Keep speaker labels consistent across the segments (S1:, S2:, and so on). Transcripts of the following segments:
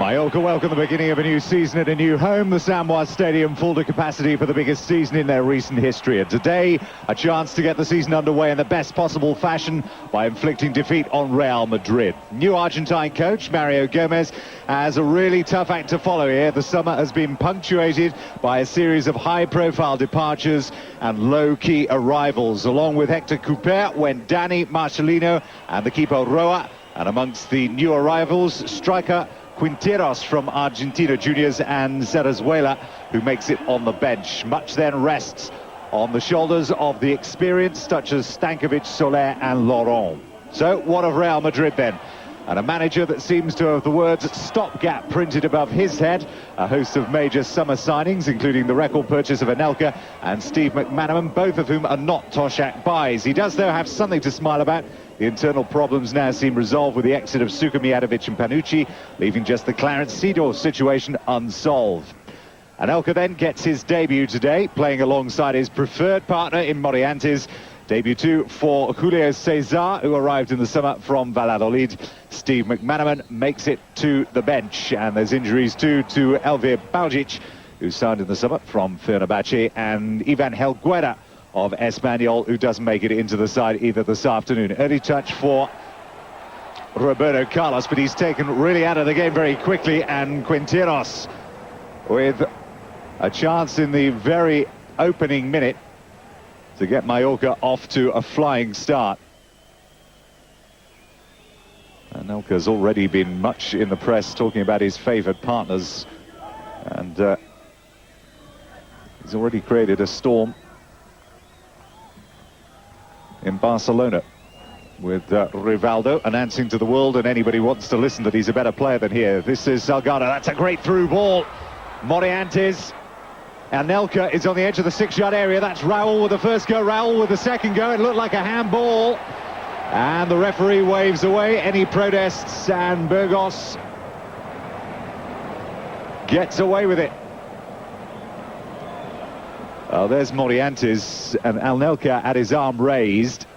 S1: Mallorca welcome the beginning of a new season at a new home. The San Moix Stadium full to capacity for the biggest season in their recent history. And today, a chance to get the season underway in the best possible fashion by inflicting defeat on Real Madrid. New Argentine coach, Mario Gomez, has a really tough act to follow here. The summer has been punctuated by a series of high-profile departures and low-key arrivals. Along with Hector Cooper went Dani, Marcelino and the keeper Roa. And amongst the new arrivals, striker Quinteros from Argentina Juniors and Zarazuela, who makes it on the bench. Much then rests on the shoulders of the experienced, such as Stankovic, Soler and Laurent. So what of Real Madrid then? And a manager that seems to have the words stopgap printed above his head. A host of major summer signings, including the record purchase of Anelka and Steve McManaman, both of whom are not Toshak buys. He does, though, have something to smile about. The internal problems now seem resolved with the exit of Suka Mijatovic and Panucci, leaving just the Clarence Seedorf situation unsolved. Anelka then gets his debut today, playing alongside his preferred partner in Morientes. Debut too for Julio Cesar, who arrived in the summer from Valladolid. Steve McManaman makes it to the bench, and there's injuries too to Elvir Baljic, who signed in the summer from Fenerbahce, and Ivan Helguera of Espanyol, who doesn't make it into the side either this afternoon. Early touch for Roberto Carlos, but he's taken really out of the game very quickly, and Quinteros with a chance in the very opening minute to get Mallorca off to a flying start. Anelka's already been much in the press talking about his favoured partners, and he's already created a storm in Barcelona with Rivaldo announcing to the world and anybody who wants to listen that he's a better player than here. This is Salgado. That's a great through ball. Morientes. Anelka is on the edge of the 6-yard area. That's Raúl with the first go, Raúl with the second go. It looked like a handball, and the referee waves away any protests, and Burgos gets away with it. Oh, there's Morientes, and Anelka had his arm raised,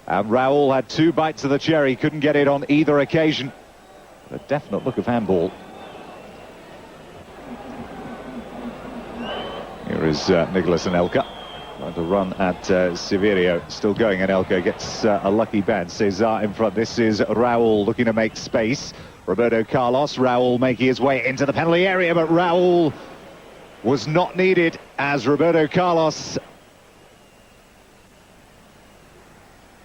S1: and Raúl had two bites of the cherry, couldn't get it on either occasion. A definite look of handball. Here is Nicolas Anelka trying to run at Severio. Still going. Anelka gets a lucky bounce. Cesar in front. This is Raúl looking to make space. Roberto Carlos. Raúl making his way into the penalty area, but Raúl was not needed as Roberto Carlos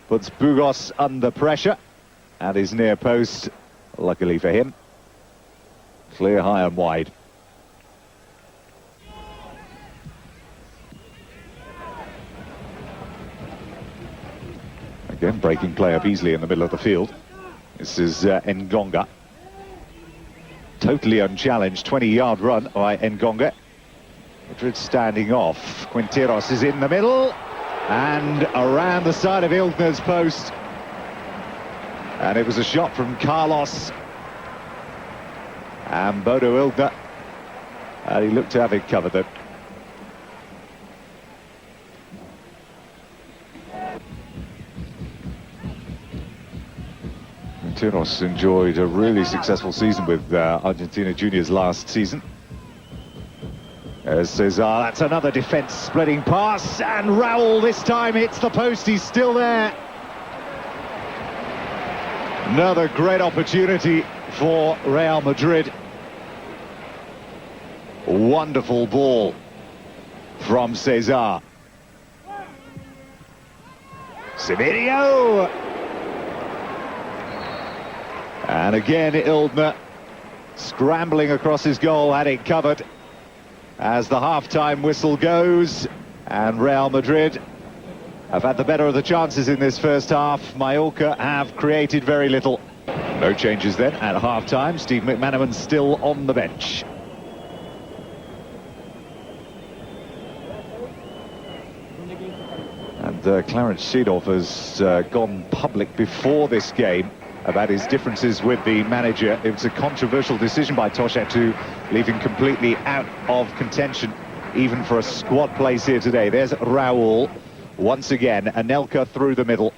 S1: puts Burgos under pressure at his near post. Luckily for him, clear high and wide. Again, breaking play up easily in the middle of the field. This is Ngonga. Totally unchallenged, 20-yard run by Ngonga. Madrid standing off. Quinteros is in the middle and around the side of Ilkner's post. And it was a shot from Carlos and Bodo Ilkner. And he looked to have it covered though. Quinteros enjoyed a really successful season with Argentina Juniors last season. There's Cesar, that's another defence-splitting pass, and Raúl this time hits the post, he's still there. Another great opportunity for Real Madrid. Wonderful ball from Cesar. Severio! And again, Ilkner scrambling across his goal, had it covered as the half-time whistle goes, and Real Madrid have had the better of the chances in this first half. Mallorca have created very little. No changes then at half-time. Steve McManaman still on the bench. And Clarence Seedorf has gone public before this game about his differences with the manager. It was a controversial decision by Toshak to leave him completely out of contention, even for a squad place here today. There's Raúl once again. Anelka through the middle.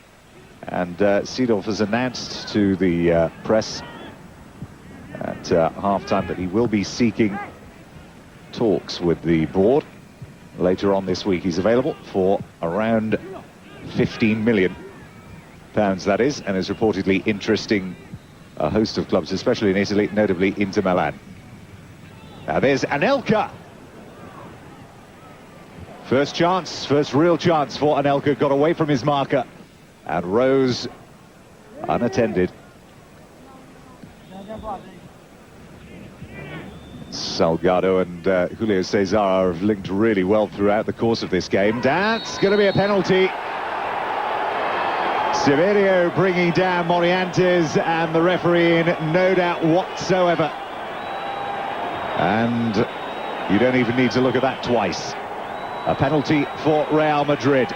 S1: And Seedorf has announced to the press at half-time that he will be seeking talks with the board later on this week. He's available for around £15 million, that is, and is reportedly interesting a host of clubs, especially in Italy, notably Inter Milan. Now there's Anelka. First chance, first real chance for Anelka, got away from his marker and rose unattended. Salgado and Julio Cesar have linked really well throughout the course of this game. That's going to be a penalty. Severio bringing down Morientes, and the referee in no doubt whatsoever. And you don't even need to look at that twice. A penalty for Real Madrid.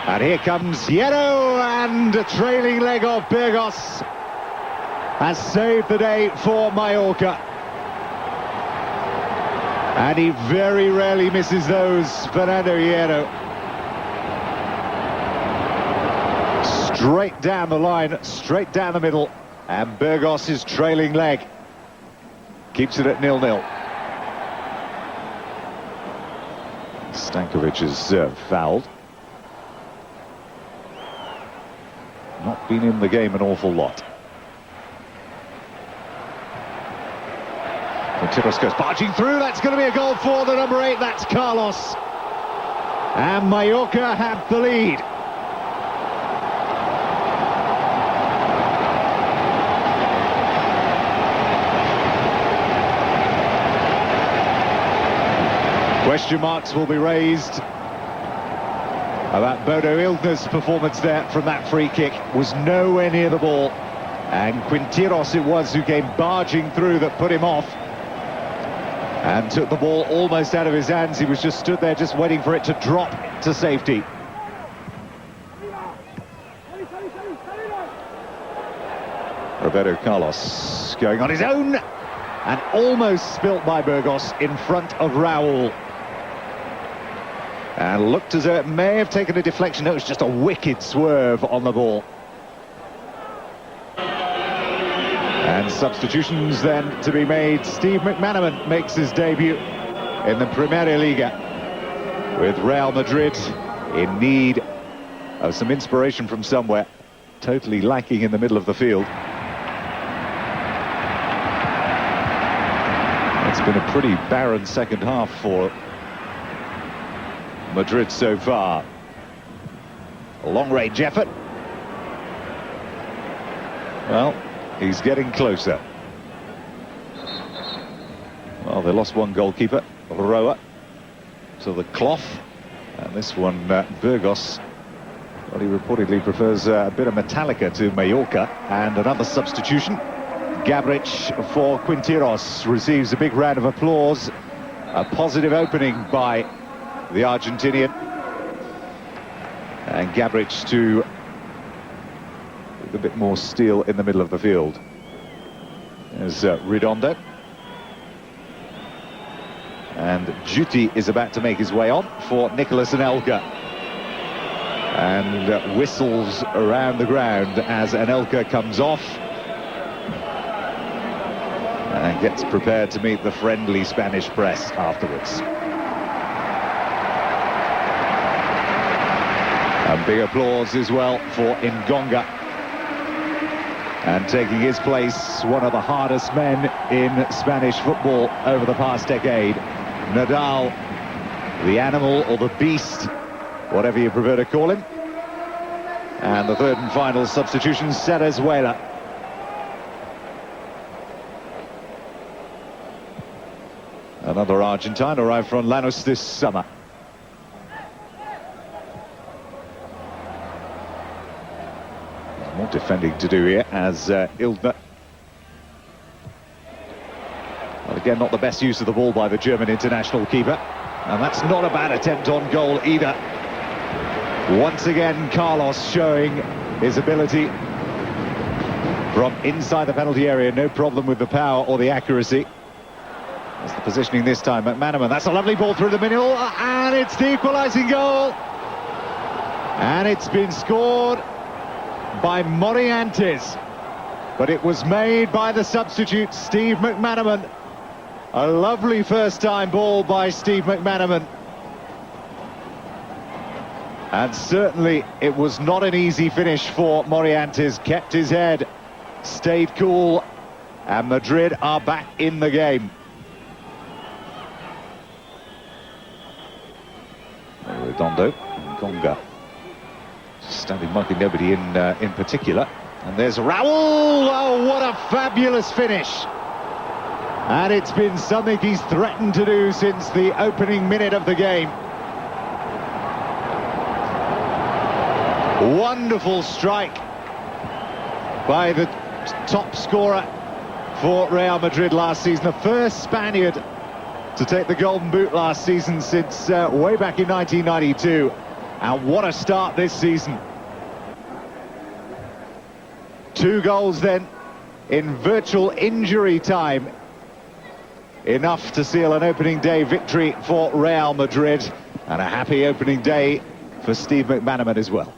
S1: And here comes Hierro, and a trailing leg of Burgos has saved the day for Mallorca. And he very rarely misses those, Fernando Hierro. Straight down the line, straight down the middle, and Burgos' trailing leg keeps it at 0-0. Stankovic is fouled. Not been in the game an awful lot. Quinteros goes barging through. That's going to be a goal for the number 8. That's Carlos. And Mallorca have the lead. Question marks will be raised about Bodo Illner's performance there from that free kick. Was nowhere near the ball, and Quinteros it was who came barging through that put him off and took the ball almost out of his hands. He was just stood there just waiting for it to drop to safety. Roberto Carlos going on his own and almost spilt by Burgos in front of Raúl. And looked as though it may have taken a deflection. It was just a wicked swerve on the ball. And substitutions then to be made. Steve McManaman makes his debut in the Primera Liga, with Real Madrid in need of some inspiration from somewhere, totally lacking in the middle of the field. It's been a pretty barren second half for Madrid so far. A long-range effort. Well, he's getting closer. Well, they lost one goalkeeper, Roa, to the cloth. And this one, Burgos, well, he reportedly prefers a bit of Metallica to Mallorca. And another substitution. Gabric for Quinteros receives a big round of applause. A positive opening by the Argentinian. And Gabric to a bit more steel in the middle of the field. There's Redondo. And Juti is about to make his way on for Nicolas Anelka. And whistles around the ground as Anelka comes off. And gets prepared to meet the friendly Spanish press afterwards. And big applause as well for Ngonga. And taking his place, one of the hardest men in Spanish football over the past decade. Nadal, the animal or the beast, whatever you prefer to call him. And the third and final substitution, Cerezuela. Another Argentine arrived from Lanús this summer. More defending to do here as Illner. Well, again, not the best use of the ball by the German international keeper. And that's not a bad attempt on goal either. Once again, Carlos showing his ability from inside the penalty area. No problem with the power or the accuracy. That's the positioning this time. McManaman, that's a lovely ball through the middle, and it's the equalising goal. And it's been scored by Morientes. but it was made by the substitute, Steve McManaman. A lovely first-time ball by Steve McManaman. And certainly it was not an easy finish for Morientes. Kept his head, stayed cool, and Madrid are back in the game. Redondo, Gonga, standing marking nobody in particular. And there's Raúl. Oh, what a fabulous finish! And it's been something he's threatened to do since the opening minute of the game. Wonderful strike by the top scorer for Real Madrid last season, the first Spaniard to take the Golden Boot last season since way back in 1992. And what a start this season. 2 goals then in virtual injury time. Enough to seal an opening day victory for Real Madrid, and a happy opening day for Steve McManaman as well.